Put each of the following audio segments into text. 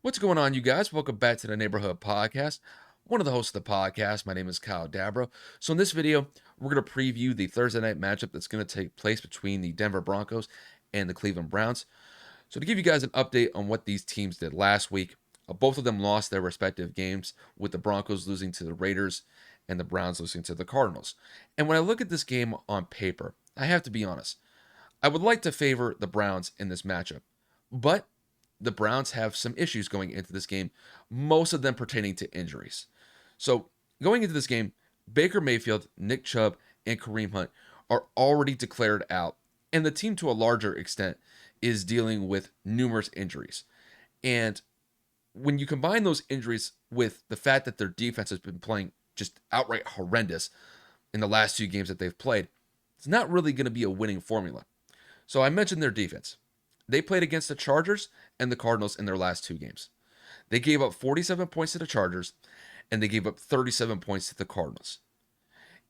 What's going on, you guys? Welcome back to the Neighborhood Podcast. One of the hosts of the podcast. My name is Kyle Dabro. So in this video, we're going to preview the Thursday night matchup that's going to take place between the Denver Broncos and the Cleveland Browns. So to give you guys an update on what these teams did last week, both of them lost their respective games, with the Broncos losing to the Raiders and the Browns losing to the Cardinals. And when I look at this game on paper, I have to be honest. I would like to favor the Browns in this matchup, but the Browns have some issues going into this game, most of them pertaining to injuries. So, going into this game, Baker Mayfield, Nick Chubb, and Kareem Hunt are already declared out, and the team, to a larger extent, is dealing with numerous injuries. And when you combine those injuries with the fact that their defense has been playing just outright horrendous in the last two games that they've played, it's not really going to be a winning formula. So I mentioned their defense. They played against the Chargers and the Cardinals in their last two games. They gave up 47 points to the Chargers and they gave up 37 points to the Cardinals.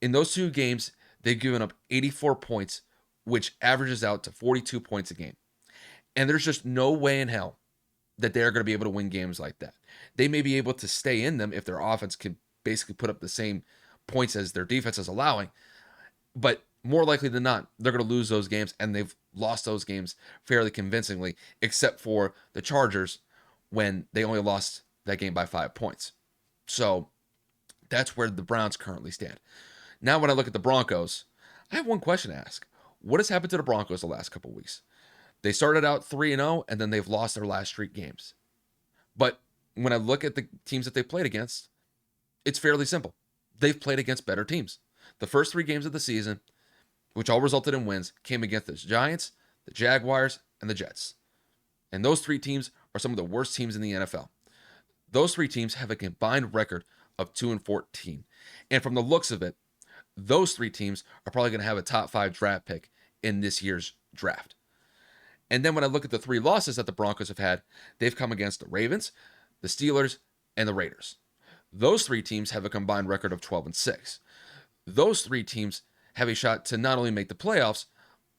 In those two games, they've given up 84 points, which averages out to 42 points a game. And there's just no way in hell that they're going to be able to win games like that. They may be able to stay in them if their offense can basically put up the same points as their defense is allowing, but more likely than not, they're going to lose those games, and they've lost those games fairly convincingly, except for the Chargers when they only lost that game by 5 points. So that's where the Browns currently stand. Now, when I look at the Broncos, I have one question to ask. What has happened to the Broncos the last couple of weeks? They started out 3-0, and then they've lost their last streak games. But when I look at the teams that they've played against, it's fairly simple. They've played against better teams. The first three games of the season, which all resulted in wins, came against the Giants, the Jaguars, and the Jets. And those three teams are some of the worst teams in the NFL. Those three teams have a combined record of 2-14. And from the looks of it, those three teams are probably going to have a top 5 draft pick in this year's draft. And then when I look at the three losses that the Broncos have had, they've come against the Ravens, the Steelers, and the Raiders. Those three teams have a combined record of 12-6. Those three teams have a shot to not only make the playoffs,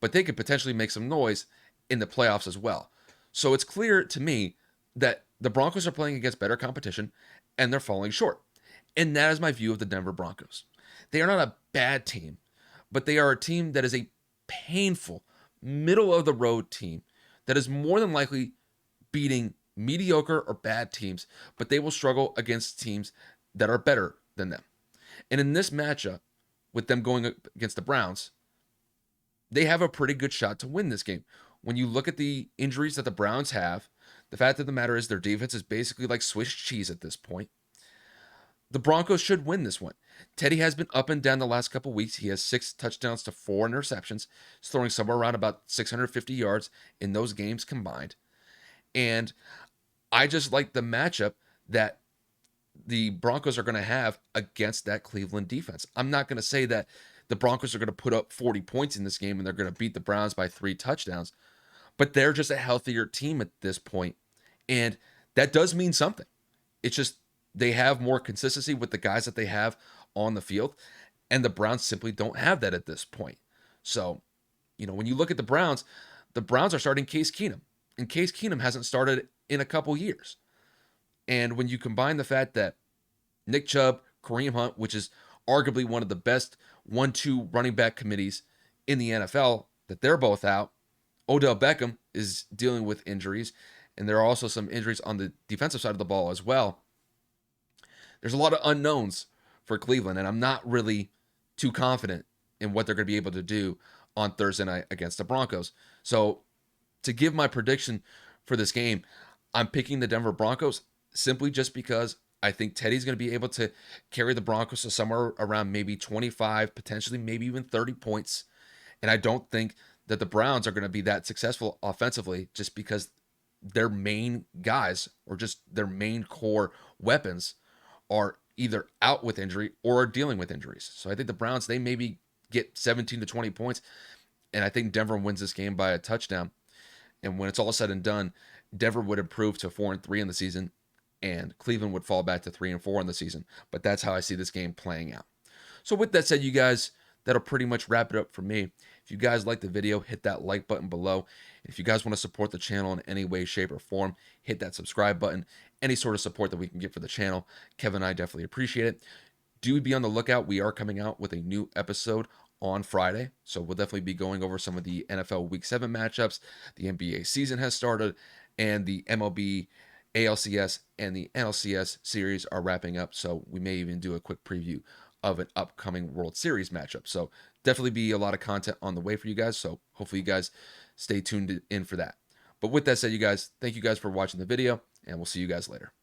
but they could potentially make some noise in the playoffs as well. So it's clear to me that the Broncos are playing against better competition and they're falling short. And that is my view of the Denver Broncos. They are not a bad team, but they are a team that is a painful, middle of the road team that is more than likely beating mediocre or bad teams, but they will struggle against teams that are better than them. And in this matchup, with them going up against the Browns, they have a pretty good shot to win this game. When you look at the injuries that the Browns have, the fact of the matter is their defense is basically like Swiss cheese at this point. The Broncos should win this one. Teddy has been up and down the last couple weeks. He has 6 touchdowns to 4 interceptions. He's throwing somewhere around about 650 yards in those games combined. And I just like the matchup that the Broncos are going to have against that Cleveland defense. I'm not going to say that the Broncos are going to put up 40 points in this game and they're going to beat the Browns by 3 touchdowns, but they're just a healthier team at this point, and that does mean something. It's just they have more consistency with the guys that they have on the field, and the Browns simply don't have that at this point. So, when you look at the Browns are starting Case Keenum, and Case Keenum hasn't started in a couple years. And when you combine the fact that Nick Chubb, Kareem Hunt, which is arguably one of the best 1-2 running back committees in the NFL, that they're both out. Odell Beckham is dealing with injuries, and there are also some injuries on the defensive side of the ball as well. There's a lot of unknowns for Cleveland, and I'm not really too confident in what they're going to be able to do on Thursday night against the Broncos. So to give my prediction for this game, I'm picking the Denver Broncos simply just because I think Teddy's going to be able to carry the Broncos to somewhere around maybe 25, potentially maybe even 30 points. And I don't think that the Browns are going to be that successful offensively just because their main guys or just their main core weapons are either out with injury or are dealing with injuries. So I think the Browns, they maybe get 17 to 20 points. And I think Denver wins this game by a touchdown. And when it's all said and done, Denver would improve to 4-3 in the season, and Cleveland would fall back to 3-4 in the season. But that's how I see this game playing out. So with that said, you guys, that'll pretty much wrap it up for me. If you guys like the video, hit that like button below. If you guys want to support the channel in any way, shape, or form, hit that subscribe button. Any sort of support that we can get for the channel, Kevin and I definitely appreciate it. Do be on the lookout. We are coming out with a new episode on Friday. So we'll definitely be going over some of the NFL Week 7 matchups. The NBA season has started, and the MLB, ALCS, and the NLCS series are wrapping up. So we may even do a quick preview of an upcoming World Series matchup. So definitely be a lot of content on the way for you guys. So hopefully you guys stay tuned in for that. But with that said, you guys, thank you guys for watching the video, and we'll see you guys later.